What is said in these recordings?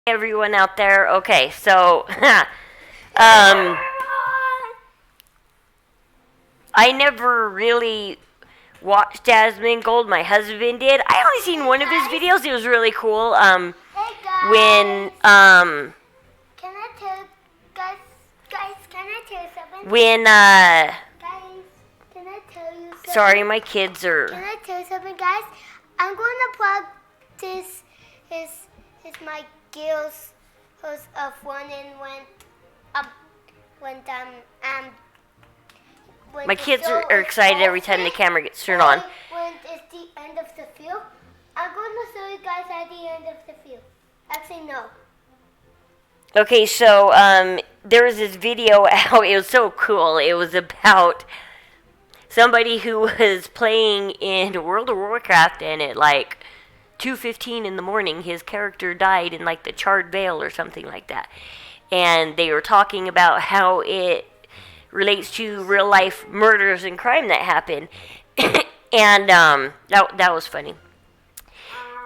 everyone out there. Okay, so I never really watched Asmongold. My husband did. I only seen one of his videos. It was really cool. Hey guys. When Can I tell guys? Can I tell you something? when Guys, can I tell you something? sorry, my kids Can are. I tell you something, guys? I'm going to practice my skills of running when My the kids field are is excited every time the open, camera gets turned on. When it's the end of the field, I'm going to show you guys at the end of the field. Actually, no. Okay, so there was this video out. It was so cool. It was about somebody who was playing in World of Warcraft, and at like 2:15 in the morning, his character died in like the Charred Vale or something like that. And they were talking about how it relates to real life murders and crime that happen, and that was funny.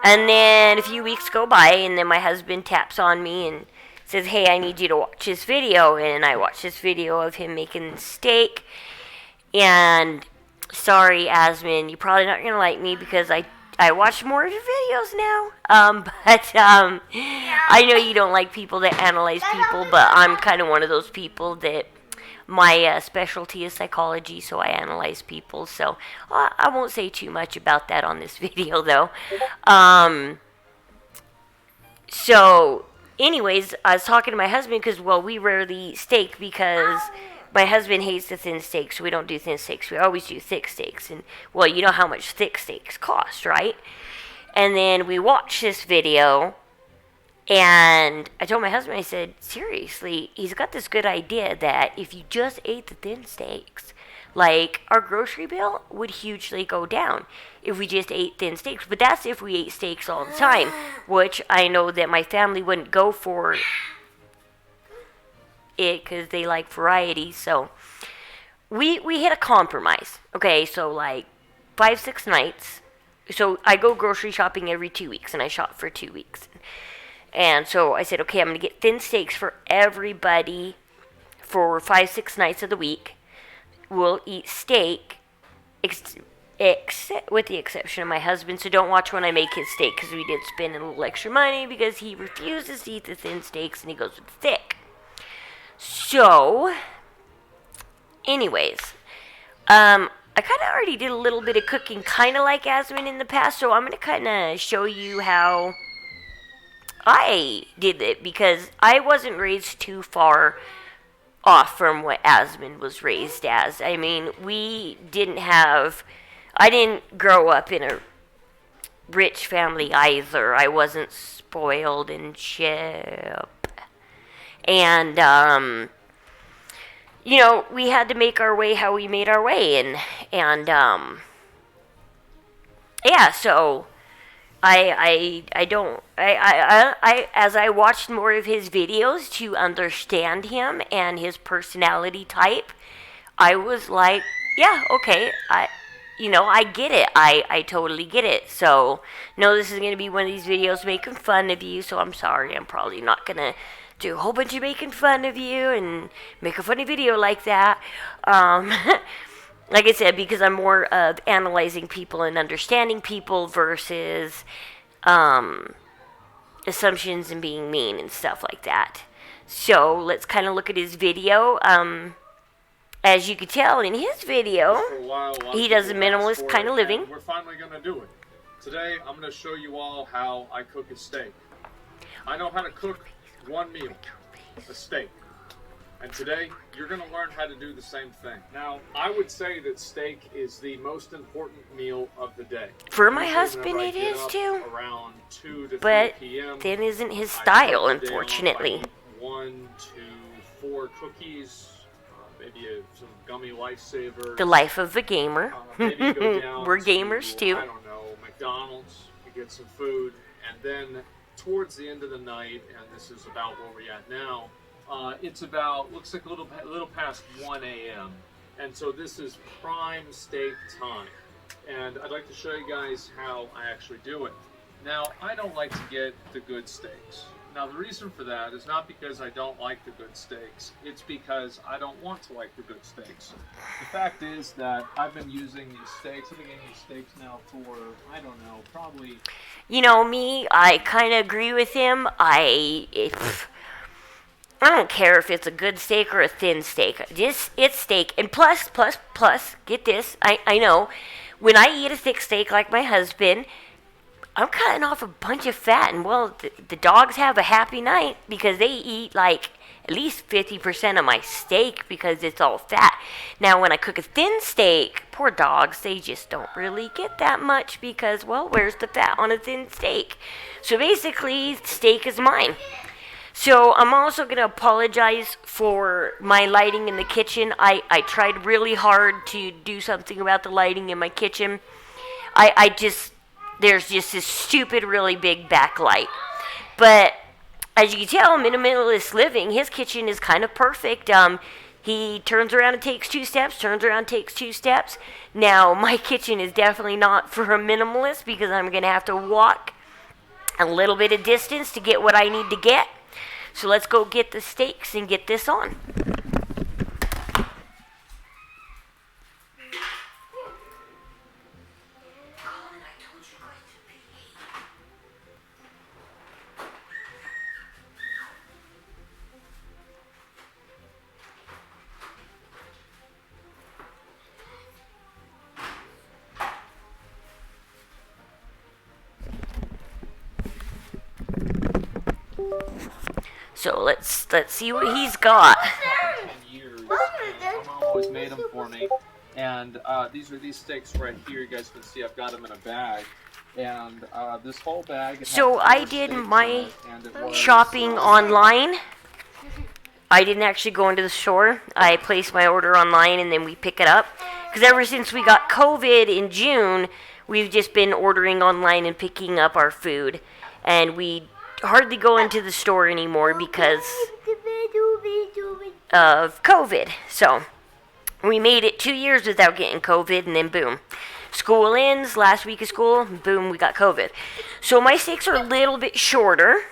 And then a few weeks go by, and then my husband taps on me and says, "Hey, I need you to watch this video." And I watched this video of him making steak. And sorry, Asmin, you're probably not gonna like me because I watch more of your videos now. I know you don't like people that analyze people, but I'm kind of one of those people that my specialty is psychology, so I analyze people. So I won't say too much about that on this video, though. So, anyways, I was talking to my husband because, well, we rarely eat steak because my husband hates the thin steaks, so we don't do thin steaks. We always do thick steaks. And, well, you know how much thick steaks cost, right? And then we watched this video, and I told my husband, I said, seriously, he's got this good idea that if you just ate the thin steaks, like our grocery bill would hugely go down if we just ate thin steaks. But that's if we ate steaks all the time, which I know that my family wouldn't go for it because they like variety. So we hit a compromise. Okay, so like 5-6 nights. So I go grocery shopping every 2 weeks, and I shop for 2 weeks. And so I said, okay, I'm going to get thin steaks for everybody for 5-6 nights of the week. We'll eat steak, except with the exception of my husband. So don't watch when I make his steak, because we did spend a little extra money because he refuses to eat the thin steaks and he goes with the thick. So, anyways, I kind of already did a little bit of cooking, kind of like Asmin in the past. So I'm going to kind of show you how I did it, because I wasn't raised too far off from what Asmin was raised as. I mean, I didn't grow up in a rich family either. I wasn't spoiled and shit. And, you know, we had to make our way how we made our way. And yeah, so I as I watched more of his videos to understand him and his personality type, I was like, yeah, okay, I get it. I totally get it. So, no, this is going to be one of these videos making fun of you, so I'm sorry. I'm probably not going to do a whole bunch of making fun of you and make a funny video like that. Like I said, because I'm more of analyzing people and understanding people versus assumptions and being mean and stuff like that. So let's kind of look at his video. As you can tell in his video, he does a minimalist kind of living. We're finally going to do it. Today, I'm going to show you all how I cook a steak. I know how to cook one meal, a steak. And today, you're going to learn how to do the same thing. Now, I would say that steak is the most important meal of the day. For my husband, it is too. Around 2 to 3 but p.m. that isn't his style, unfortunately. 1 to 4 cookies, maybe some gummy lifesavers. The life of a gamer. Maybe go down We're gamers too. I don't know, McDonald's, you get some food, and then towards the end of the night, and this is about where we're at now, it's about, looks like a little past 1 a.m. And so this is prime steak time. And I'd like to show you guys how I actually do it. Now, I don't like to get the good steaks. Now, the reason for that is not because I don't like the good steaks. It's because I don't want to like the good steaks. The fact is that I've been using these steaks. I've been getting these steaks now for, I don't know, probably... You know me, I kind of agree with him. I don't care if it's a good steak or a thin steak. Just, it's steak. And plus, get this. I know, when I eat a thick steak like my husband, I'm cutting off a bunch of fat, and well, the dogs have a happy night because they eat like at least 50% of my steak because it's all fat. Now, when I cook a thin steak, poor dogs, they just don't really get that much because, well, where's the fat on a thin steak? So basically, steak is mine. So I'm also going to apologize for my lighting in the kitchen. I tried really hard to do something about the lighting in my kitchen. There's just this stupid, really big backlight. But as you can tell, minimalist living, his kitchen is kind of perfect. He turns around and takes 2 steps, turns around and takes 2 steps. Now, my kitchen is definitely not for a minimalist because I'm going to have to walk a little bit of distance to get what I need to get. So let's go get the steaks and get this on. So let's see what he's got. 10 years. My mom always made them for me. And these are these steaks right here. You guys can see I've got them in a bag. And this whole bag... So I did my shopping online. I didn't actually go into the store. I placed my order online and then we pick it up. Because ever since we got COVID in June, we've just been ordering online and picking up our food. And we hardly go into the store anymore because of COVID. So we made it 2 years without getting COVID, and then boom, school ends, last week of school, boom, we got COVID. So my steaks are a little bit shorter.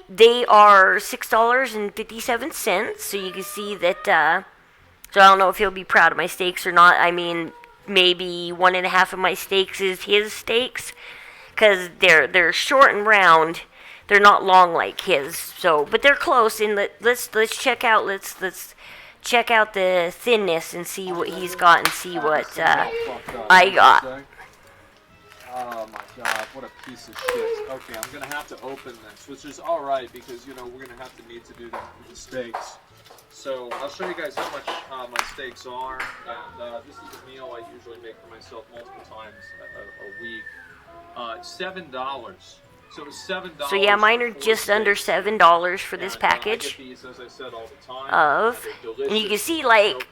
They are $6.57, so you can see that, so I don't know if he'll be proud of my steaks or not. I mean, maybe 1.5 of my steaks is his steaks, because they're short and round. They're not long like his, so, but they're close. And let's check out check out the thinness and see what he's got and see what I got. Oh my god, what a piece of shit. Okay, I'm gonna have to open this, which is alright because, you know, we're gonna have to need to do that with the steaks. So I'll show you guys how much my steaks are. And this is a meal I usually make for myself multiple times a week. $7. So it's $7. So yeah, mine are just under $7 for this package. I get these, as I said, all the time. And you can see like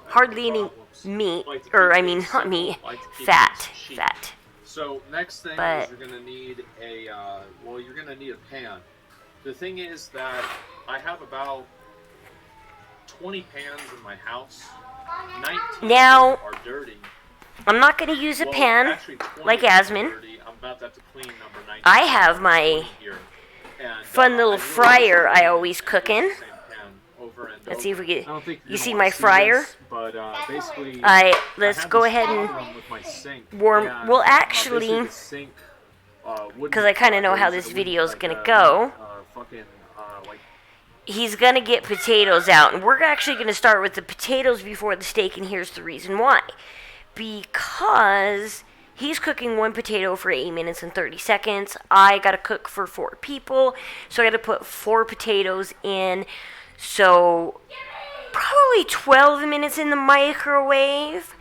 hardly any meat, or I mean not meat, fat. So next thing is you're gonna need you're gonna need a pan. The thing is that I have about 20 pans in my house. 19 now, are dirty. I'm not going to use a pan like Asmon. I have my fun little fryer I always cook in. Let's see if we get. You see my fryer? Let's go ahead and warm. Well, actually, because I kind of know how this video is going to go. He's going to get potatoes out, and we're actually going to start with the potatoes before the steak, and here's the reason why. Because he's cooking 1 potato for 8 minutes and 30 seconds. I got to cook for 4 people, so I got to put 4 potatoes in. So probably 12 minutes in the microwave.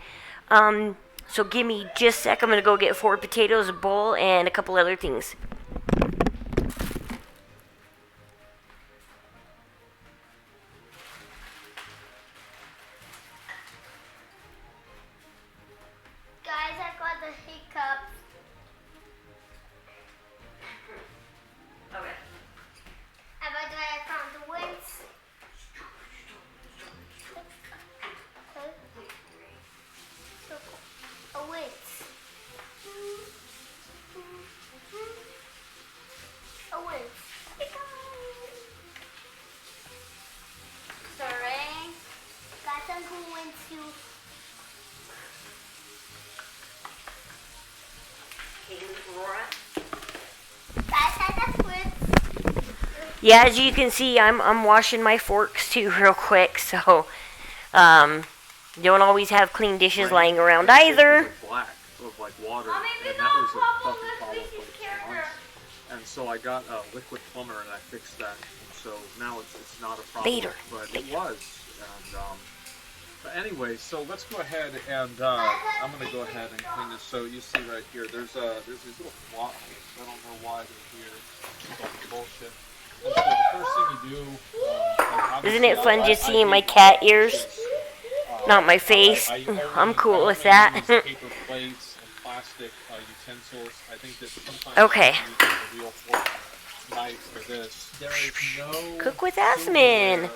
So give me just a sec. I'm going to go get 4 potatoes, a bowl, and a couple other things. Yeah, as you can see, I'm washing my forks too real quick, so don't always have clean dishes lying around either. Black of like water, and that was a fucking problem for months. And so I got a liquid plumber, and I fixed that. And so now it's not a problem, Later. but it was. And but anyway, so let's go ahead and I'm gonna go ahead and clean this. So you see right here, there's these little flops. I don't know why they're here. It's like bullshit. And so the first thing you do, like Isn't it fun just seeing my cat ears? Not my face. I'm cool with that. paper plates and plastic utensils. I think that sometimes Okay. you need a real fork and knife for this. There is no Cook with Asmin.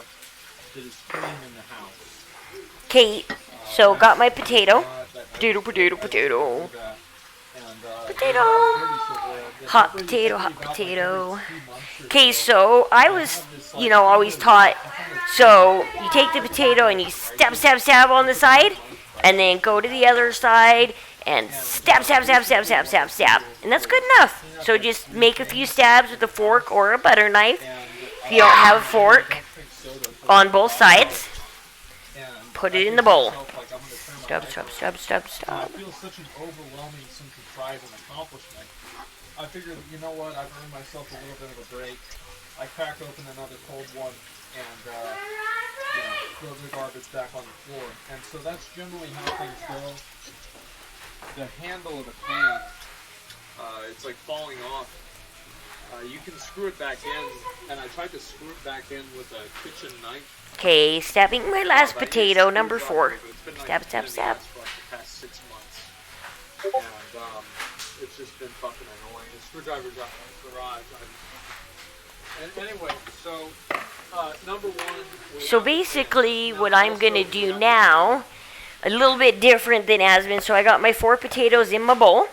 that is clean in the house. Okay, so got my potato. Potato. Hot potato. Okay, so I was, always taught, so you take the potato and you stab on the side, and then go to the other side and stab. And that's good enough. So just make a few stabs with a fork or a butter knife. If you don't have a fork, on both sides, put it in the bowl. Stub. I feel such an overwhelming sense of pride and accomplishment. I figured, you know what, I've earned myself a little bit of a break. I cracked open another cold one and throw the garbage back on the floor. And so that's generally how things go. The handle of the pan, it's like falling off. You can screw it back in, and I tried to screw it back in with a kitchen knife. Okay, stabbing my last potato, number 4. Stab. For like the past 6 months. And it's just been fucking annoying. The screwdriver's out in the garage. And anyway, so number 1. So basically, what I'm gonna do now, a little bit different than Asmin. So I got my 4 potatoes in my bowl.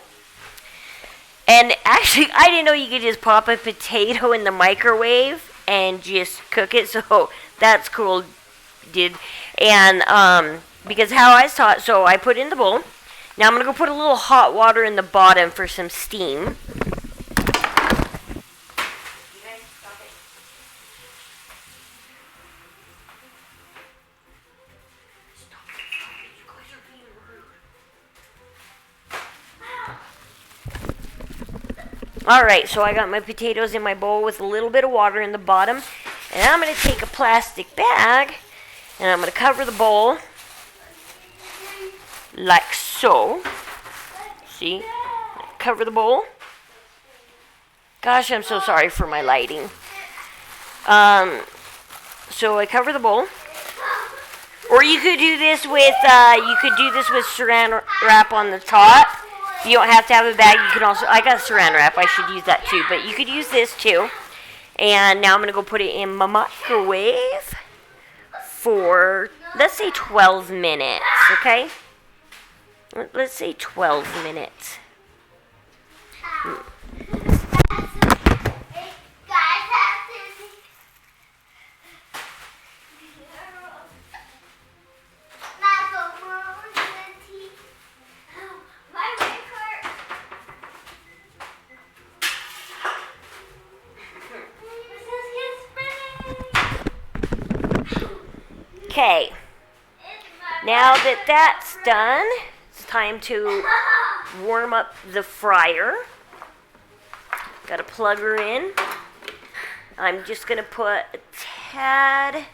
And actually, I didn't know you could just pop a potato in the microwave and just cook it. So that's cool, dude. And because how I was taught, so I put it in the bowl. Now I'm gonna go put a little hot water in the bottom for some steam. Alright, so I got my potatoes in my bowl with a little bit of water in the bottom. And I'm going to take a plastic bag and I'm going to cover the bowl like so. See? Cover the bowl. Gosh, I'm so sorry for my lighting. So I cover the bowl. Or you could do this with saran wrap on the top. You don't have to have a bag. You can also, I got saran wrap. I should use that too. But you could use this too. And now I'm going to go put it in my microwave for, let's say 12 minutes, okay? Let's say 12 minutes. Okay, now that that's done, it's time to warm up the fryer. Got to plug her in. I'm just going to put a tad,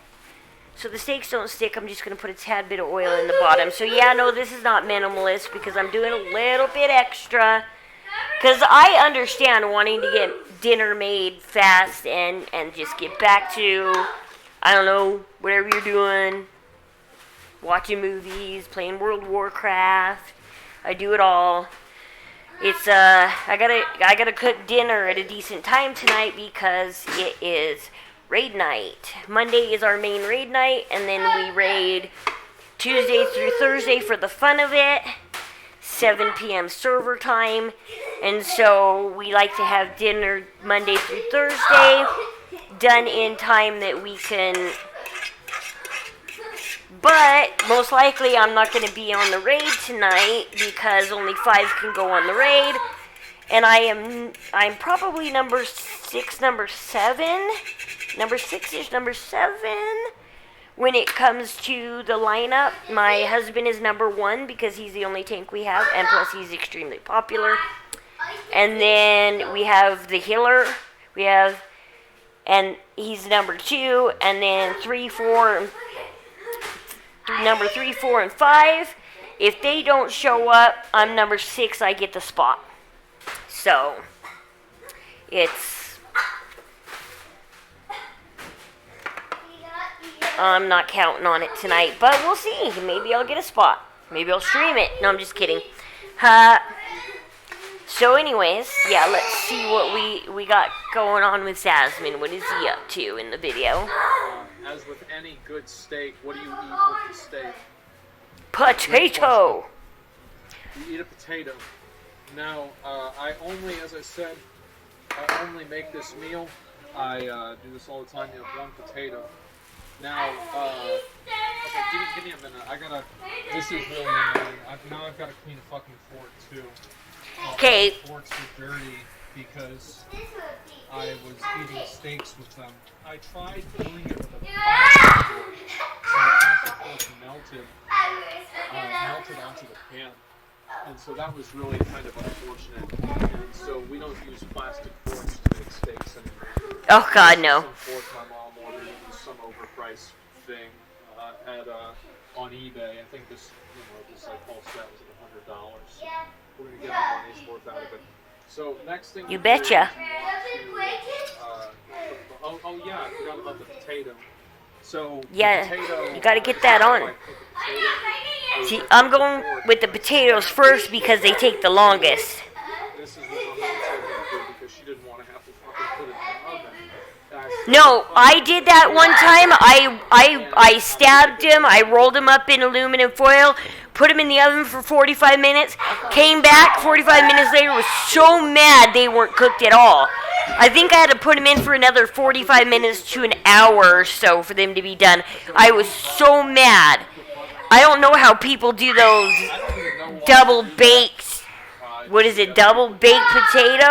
so the steaks don't stick, I'm just going to put a tad bit of oil in the bottom. So yeah, no, this is not minimalist because I'm doing a little bit extra. Because I understand wanting to get dinner made fast and just get back to, I don't know, whatever you're doing, watching movies, playing World of Warcraft. I do it all. It's I gotta cook dinner at a decent time tonight because it is raid night. Monday is our main raid night, and then we raid Tuesday through Thursday for the fun of it. 7 p.m. server time, and so we like to have dinner Monday through Thursday done in time that we can. But most likely I'm not going to be on the raid tonight because only 5 can go on the raid, and I'm probably number 6, number 7, number 6ish, number 7. When it comes to the lineup, my husband is number 1 because he's the only tank we have, and plus he's extremely popular. And then we have the healer, and he's number 2, and then 3, 4, number 3, 4, and 5. If they don't show up, I'm number 6, I get the spot. So, I'm not counting on it tonight, but we'll see. Maybe I'll get a spot. Maybe I'll stream it. No, I'm just kidding. So anyways, yeah, let's see what we got going on with Asmon. What is he up to in the video? As with any good steak, what do you eat with the steak? Potato! You eat a potato. Now, as I said, I only make this meal. I do this all the time. You have 1 potato. Now, okay, give me a minute. This is really annoying. Now I've got to clean a fucking fork, too. Okay. Forks were dirty because I was eating steaks with them. I tried doing it with a plastic fork, so the plastic fork melted onto the pan. And so that was really kind of unfortunate. And so we don't use plastic forks to make steaks anymore. Oh God, no. Some forks my mom ordered, some overpriced thing on eBay. I think this like whole set was like $100. We're gonna get our money's worth out of it. So next thing you betcha. Yeah, I forgot about the potato. So yeah, potato, you gotta get that on. See, I'm going with the potatoes first because they take the longest. This is what my mom told me to do because she didn't want to have to fucking put it in the oven. No, I did that one time. I stabbed him. I rolled him up in aluminum foil, put him in the oven for 45 minutes, came back 45 minutes later, was so mad they weren't cooked at all. I think I had to put them in for another 45 minutes to an hour or so for them to be done. I was so mad. I don't know how people do those double baked, double baked potato?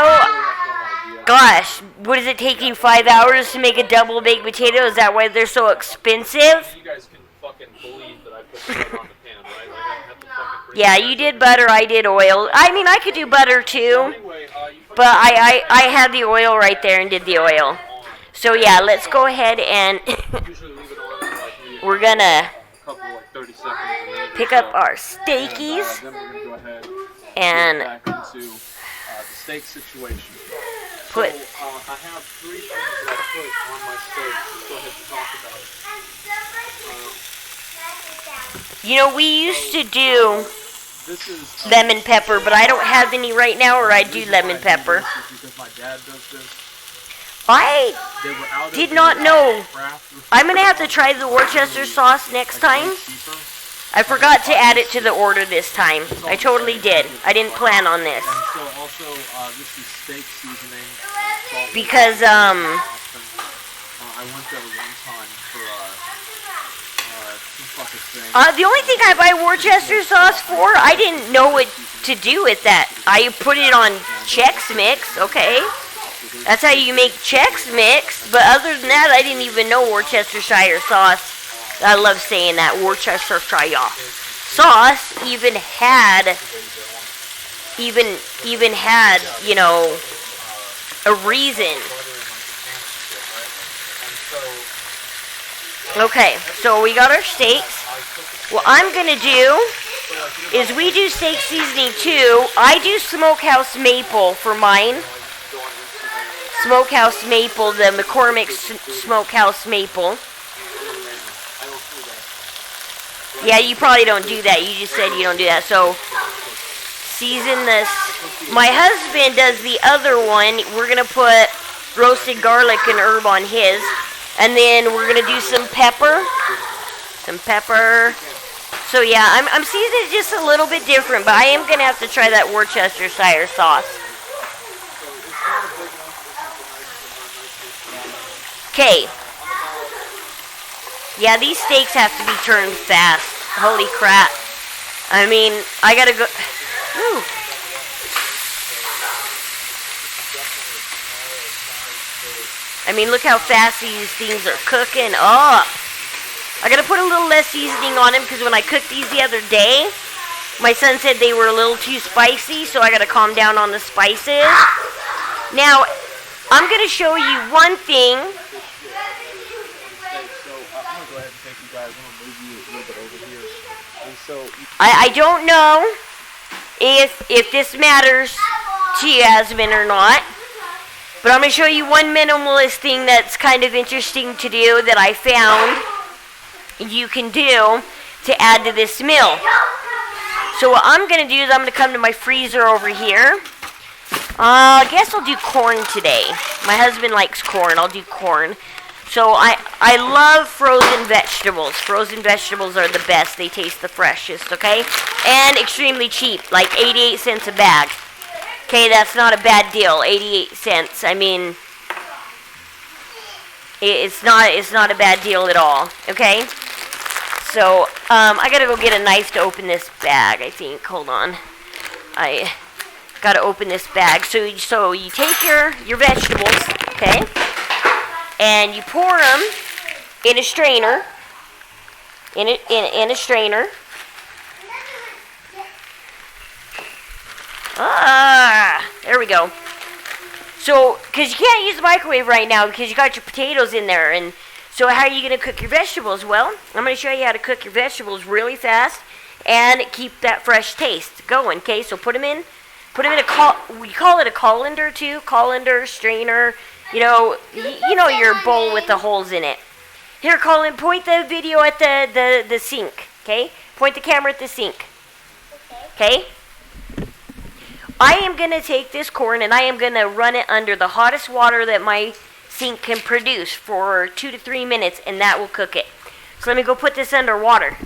Gosh, what does it take you 5 hours to make a double baked potato? Is that why they're so expensive? You guys can fucking believe that I put butter on the pan, right? Like I have to fucking bring yeah, you did butter, I did oil. I mean, I could do butter too, but I had the oil right there and did the oil. So yeah, let's go ahead and we're gonna pick up our steakies and steak situation. put. So, I have 3 things that I put on my steak. Let's go ahead and talk about it. You know, we used to do This is lemon pepper, but I don't have any right now, or I do lemon pepper. Because my dad does this. I They were out did of not the know. craft I'm gonna have to try the Worcester sauce next time. cheaper. I forgot to add it to the order this time. I totally did. I didn't plan on this. And so also this is steak seasoning. Salt, Because, I went there one time for some fucking thing. the only thing I buy Worcester sauce for, I didn't know what to do with that. I put it on Chex Mix, okay? That's how you make Chex Mix. But other than that, I didn't even know Worcestershire sauce. I love saying that, Worcestershire sauce even had, you know, a reason. Okay, so we got our steaks. What I'm gonna do is we do steak seasoning too. I do smokehouse maple for mine. Smokehouse maple, the McCormick smokehouse maple. Yeah, you probably don't do that. You just said you don't do that. So, season this. My husband does the other one. We're going to put roasted garlic and herb on his. And then we're going to do some pepper. Some pepper. So, yeah, I'm seasoning it just a little bit different. But I am going to have to try that Worcestershire sauce. Okay. Yeah, these steaks have to be turned fast. Holy crap. I mean, I gotta go. Woo. I mean, look how fast these things are cooking up. I gotta put a little less seasoning on them because when I cooked these the other day, my son said they were a little too spicy, so I gotta calm down on the spices. Now, I'm gonna show you one thing. So I'm gonna go ahead and take you guys. I'm gonna move you a little bit over here. And so I don't know if this matters to you, Asmon, or not. But I'm going to show you one minimalist thing that's kind of interesting to do that I found you can do to add to this meal. So what I'm going to do is I'm going to come to my freezer over here. I guess I'll do corn today. My husband likes corn. I'll do corn. So I love frozen vegetables. Frozen vegetables are the best. They taste the freshest, okay? And extremely cheap, like 88 cents a bag. Okay, that's not a bad deal. 88 cents. I mean, it's not a bad deal at all. Okay. So I gotta go get a knife to open this bag. I think. Hold on. I gotta open this bag. So you take your vegetables, okay, and you pour them in a strainer. In a strainer. There we go. So, because you can't use the microwave right now because you got your potatoes in there. And so how are you going to cook your vegetables? Well, I'm going to show you how to cook your vegetables really fast and keep that fresh taste going. Okay, so put them in we call it a colander too. Colander, strainer, you know your bowl with the holes in it. Here, Colin, point the video at the sink, okay? Point the camera at the sink. Okay? I am going to take this corn and I am going to run it under the hottest water that my sink can produce for 2 to 3 minutes, and that will cook it. So let me go put this under water.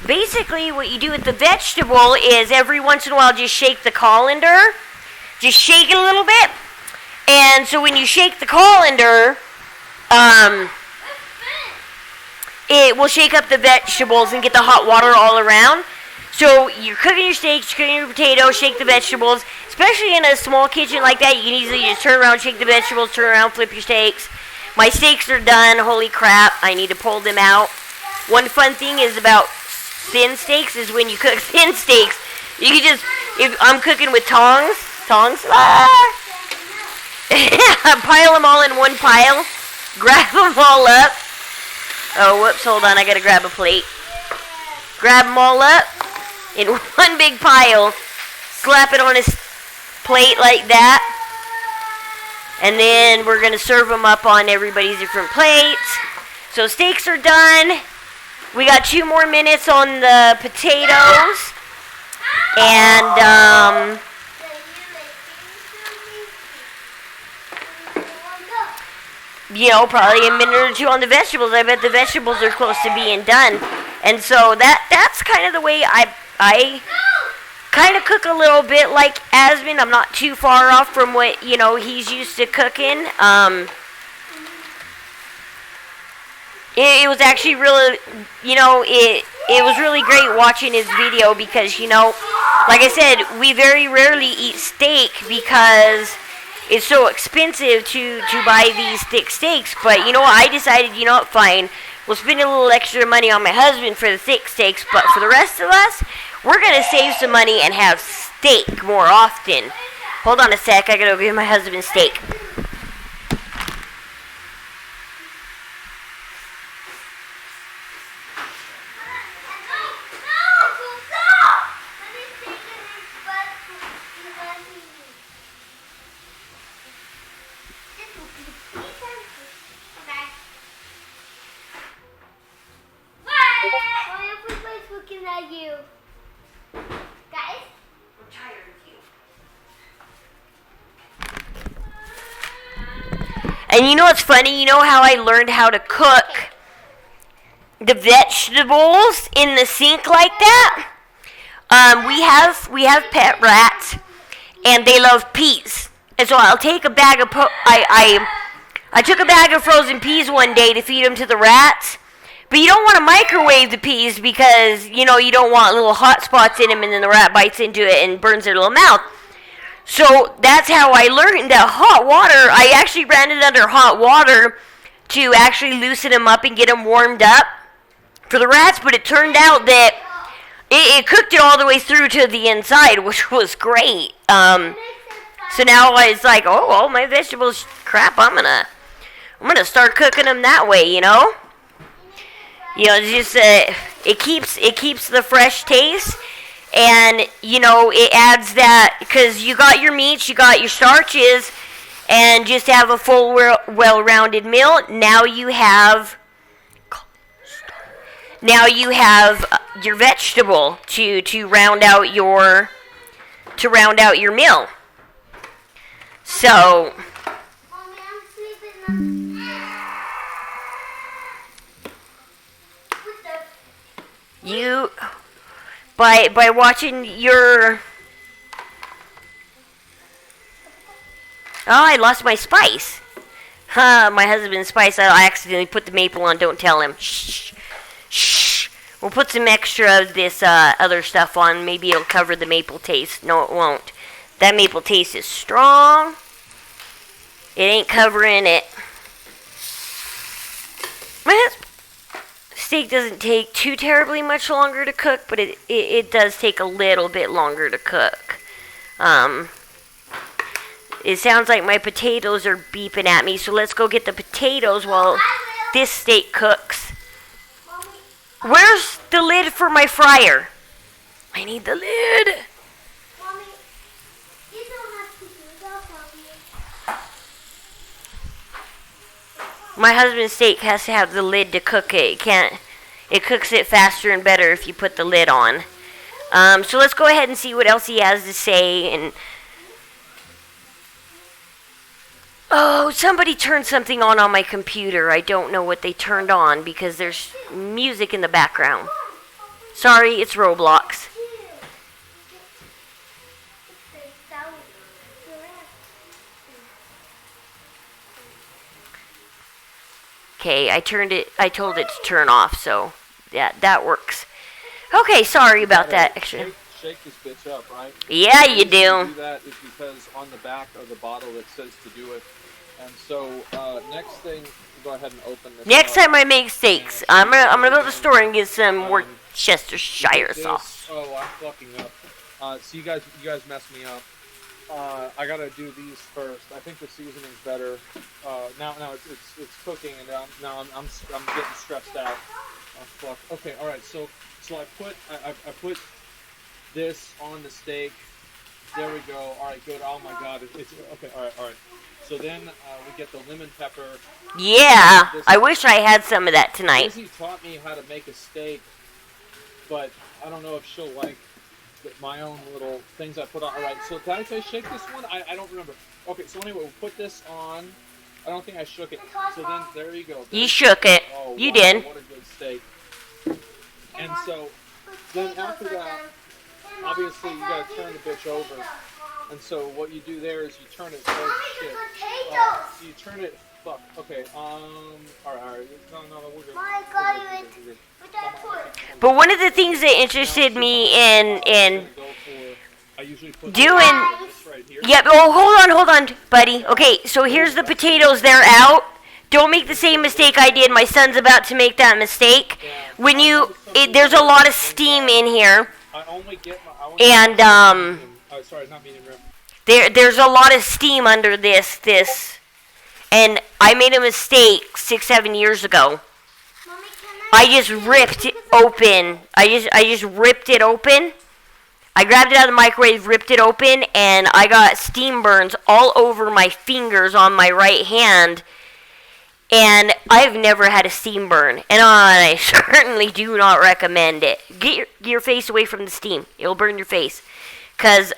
Basically, what you do with the vegetable is every once in a while just shake the colander. Just shake it a little bit. And so when you shake the colander, it will shake up the vegetables and get the hot water all around. So you're cooking your steaks, you're cooking your potatoes, shake the vegetables. Especially in a small kitchen like that, you can easily just turn around, shake the vegetables, turn around, flip your steaks. My steaks are done. Holy crap, I need to pull them out. One fun thing is about thin steaks is when you cook thin steaks, you can just, if I'm cooking with tongs, pile them all in one pile, grab them all up. Oh, whoops, hold on, I gotta grab a plate. Grab them all up in one big pile, slap it on a plate like that, and then we're gonna serve them up on everybody's different plates. So steaks are done. We got 2 more minutes on the potatoes, and probably a minute or 2 on the vegetables. I bet the vegetables are close to being done, and so that's kind of the way I kind of cook a little bit like Asmon. I'm not too far off from what he's used to cooking. It was actually really, it was really great watching his video because, like I said, we very rarely eat steak because it's so expensive to buy these thick steaks. But, I decided, fine, we'll spend a little extra money on my husband for the thick steaks. But for the rest of us, we're going to save some money and have steak more often. Hold on a sec, I got to go give my husband steak. And you know what's funny? You know how I learned how to cook the vegetables in the sink like that? We have pet rats, and they love peas. And so I'll take a bag of I took a bag of frozen peas one day to feed them to the rats. But you don't want to microwave the peas because, you don't want little hot spots in them and then the rat bites into it and burns their little mouth. So that's how I learned that hot water, I actually ran it under hot water to actually loosen them up and get them warmed up for the rats. But it turned out that it cooked it all the way through to the inside, which was great. So now it's like, oh, all my vegetables, crap, I'm gonna start cooking them that way, it's just it keeps the fresh taste, and it adds that because you got your meats, you got your starches, and just have a full, well-rounded meal. Now you have your vegetable to round out your meal. So. Mommy, I'm sleeping now. You, by watching your, I lost my spice. My husband's spice, I accidentally put the maple on, don't tell him. Shh, shh. We'll put some extra of this other stuff on, maybe it'll cover the maple taste. No, it won't. That maple taste is strong. It ain't covering it. Steak doesn't take too terribly much longer to cook, but it does take a little bit longer to cook. It sounds like my potatoes are beeping at me, so let's go get the potatoes while this steak cooks. Where's the lid for my fryer? I need the lid. Mommy, you don't have to do that for me. My husband's steak has to have the lid to cook it. It cooks it faster and better if you put the lid on. So let's go ahead and see what else he has to say. And oh, somebody turned something on my computer. I don't know what they turned on because there's music in the background. Sorry, it's Roblox. Okay, I told it to turn off, so yeah, that works. Okay, sorry about that. Extra. Shake this bitch up, right? Yeah, you The do. reason to do that is because on the back of the bottle it says to do it. And so next thing, go ahead and open this. Next up. time I make steaks, I'm gonna go to the store and get some more Chestershire sauce. Oh, I'm fucking up. So you guys messed me up. I gotta do these first. I think the seasoning's better. Now it's cooking, and now I'm getting stressed out. Oh fuck. Okay, all right. So I put this on the steak. There we go. All right, good. Oh my god, it's okay. All right. So then we get the lemon pepper. Yeah, I wish I had some of that tonight. Lizzie taught me how to make a steak, but I don't know if she'll like my own little things I put on. All right, so did I say shake this one? I don't remember. Okay, so anyway, we'll put this on. I don't think I shook it. So then, there you go. You shook it. Oh, You wow, did. What a good steak. And so, then after that, obviously you gotta turn the bitch over. And so what you do there is you turn it. Oh shit. So you turn it. Fuck. Okay. Alright. No, we're good. My God, We're good. But one of the things that interested me in I usually put doing. this right here. Yep. Oh, hold on, buddy. Okay, so here's the potatoes. They're out. Don't make the same mistake I did. My son's about to make that mistake. When there's a lot of steam in here, I only get my. and Sorry, not medium rare. there's a lot of steam under this, and I made a mistake 6-7 years ago. Mommy, I just ripped it open. I just ripped it open. I grabbed it out of the microwave, ripped it open, and I got steam burns all over my fingers on my right hand. And I've never had a steam burn, and I certainly do not recommend it. Get your face away from the steam; it'll burn your face. 'Cause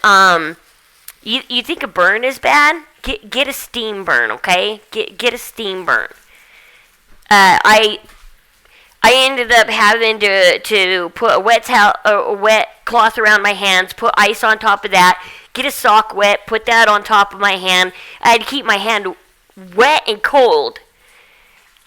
you think a burn is bad? Get a steam burn, okay? Get a steam burn. I I ended up having to put a wet cloth around my hands, put ice on top of that, get a sock wet, put that on top of my hand. I had to keep my hand wet and cold.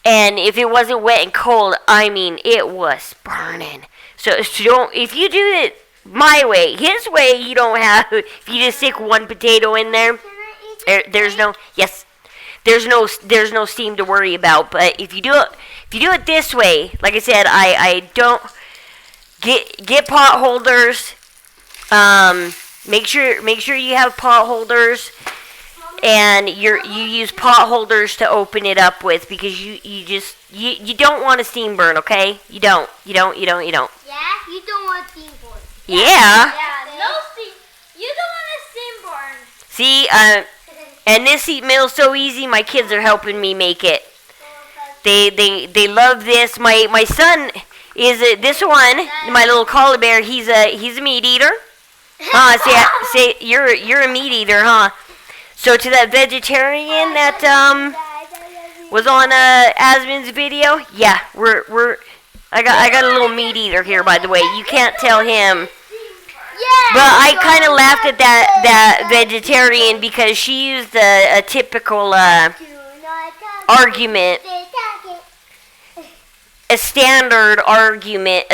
And if it wasn't wet and cold, I mean, it was burning. So if you do it my way, his way, you don't have. If you just stick one potato in there, there's no steam to worry about. But if you do it this way, like I said, I don't get pot holders. Make sure you have pot holders, and you use pot holders to open it up with, because you don't want a steam burn, okay? You don't. Yeah, you don't want steam burn. Yeah. Yeah, no steam. You don't want a steam burn. See, and this heat meal is so easy. My kids are helping me make it. They love this. My son is this one. My little koala bear. He's a meat eater. Say you're a meat eater, huh? So to that vegetarian that was on Asmon's video, yeah, I got a little meat eater here, by the way. You can't tell him. But I kind of laughed at that vegetarian, because she used a typical argument, a standard argument,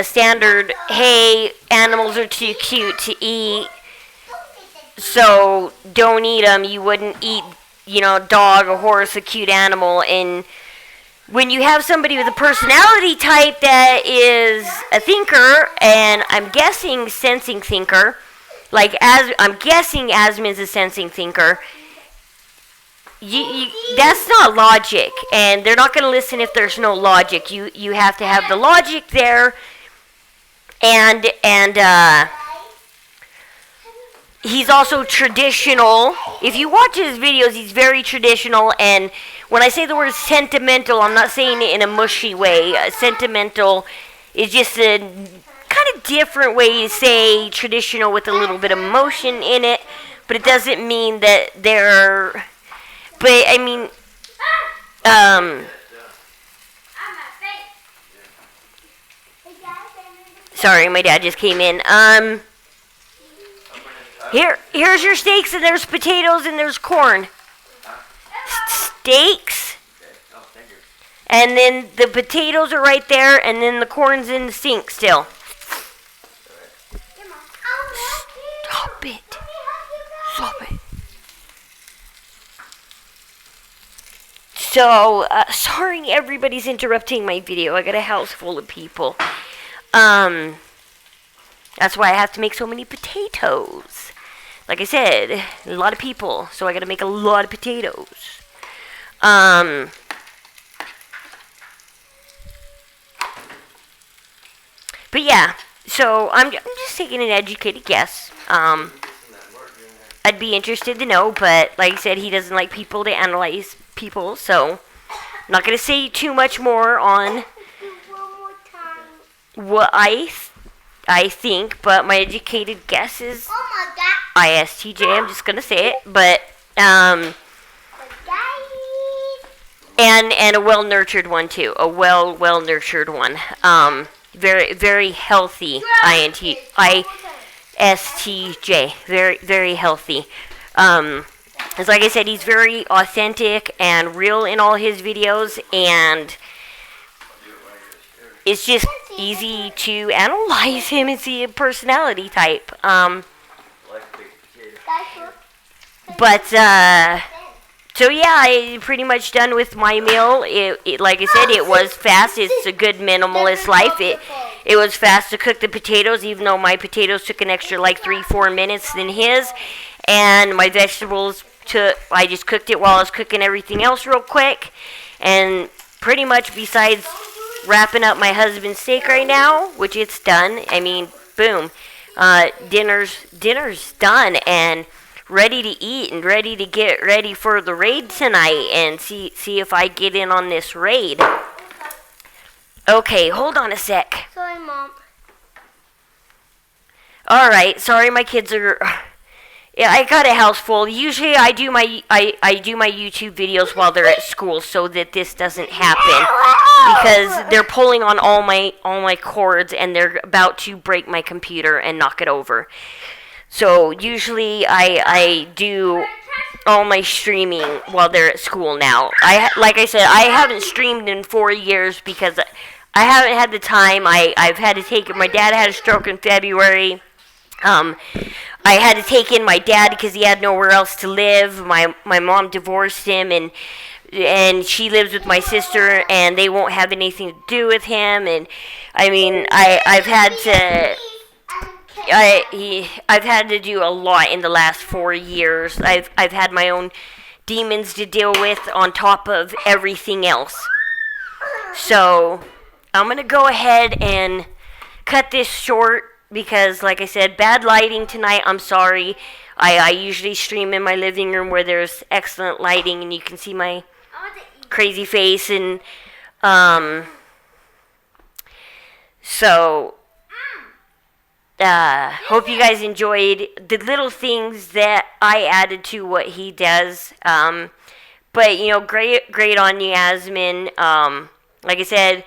hey, animals are too cute to eat, so don't eat them. You wouldn't eat, dog, a horse, a cute animal. And when you have somebody with a personality type that is a thinker, and I'm guessing sensing thinker, I'm guessing Asmon's a sensing thinker, that's not logic, and they're not going to listen if there's no logic. You have to have the logic there, and he's also traditional. If you watch his videos, he's very traditional, and when I say the word sentimental, I'm not saying it in a mushy way. Sentimental is just a kind of different way to say traditional with a little bit of emotion in it, but it doesn't mean that they're... But, I mean, sorry, my dad just came in. Here's your steaks, and there's potatoes, and there's corn. Steaks, and then the potatoes are right there, and then the corn's in the sink still. Stop it. Stop it. So, sorry everybody's interrupting my video. I got a house full of people. That's why I have to make so many potatoes. Like I said, a lot of people, so I gotta make a lot of potatoes. But yeah, so I'm just taking an educated guess. I'd be interested to know, but like I said, he doesn't like people to analyze people, so I'm not going to say too much more on what I think, but my educated guess is ISTJ. I'm just going to say it, but and a well-nurtured one too, a well-nurtured one. Very, very healthy ISTJ, very, very healthy. As like I said, he's very authentic and real in all his videos, and it's just easy to analyze him and see a personality type. So yeah, I pretty much done with my meal. It like I said, it was fast. It's a good minimalist life. It was fast to cook the potatoes, even though my potatoes took an extra 3-4 minutes than his. And my vegetables I just cooked it while I was cooking everything else real quick. And pretty much besides wrapping up my husband's steak right now, which it's done. I mean, boom. Dinner's done and ready to eat and ready to get ready for the raid tonight and see if I get in on this raid. Okay, hold on a sec. Sorry, Mom. Alright, sorry my kids are Yeah, I got a house full. Usually, I do my YouTube videos while they're at school, so that this doesn't happen, because they're pulling on all my cords, and they're about to break my computer and knock it over. So usually, I do all my streaming while they're at school now. Like I said, I haven't streamed in 4 years because I haven't had the time. I've had to take it. My dad had a stroke in February. I had to take in my dad because he had nowhere else to live. My mom divorced him, and she lives with my sister, and they won't have anything to do with him. And I mean, I've had to. I've had to do a lot in the last 4 years. I've had my own demons to deal with on top of everything else. So I'm gonna go ahead and cut this short because, like I said, bad lighting tonight. I'm sorry. I usually stream in my living room where there's excellent lighting and you can see my crazy face, and so hope you guys enjoyed the little things that I added to what he does. But great on you, Asmon. Like I said,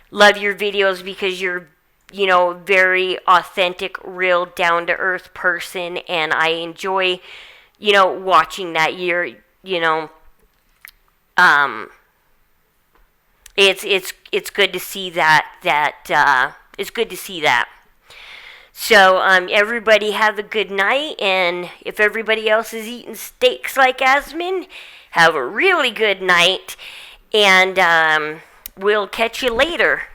love your videos because you're very authentic, real, down-to-earth person, and I enjoy, watching that. It's good to see that, it's good to see that. So, everybody have a good night, and if everybody else is eating steaks like Asmon, have a really good night, and, we'll catch you later.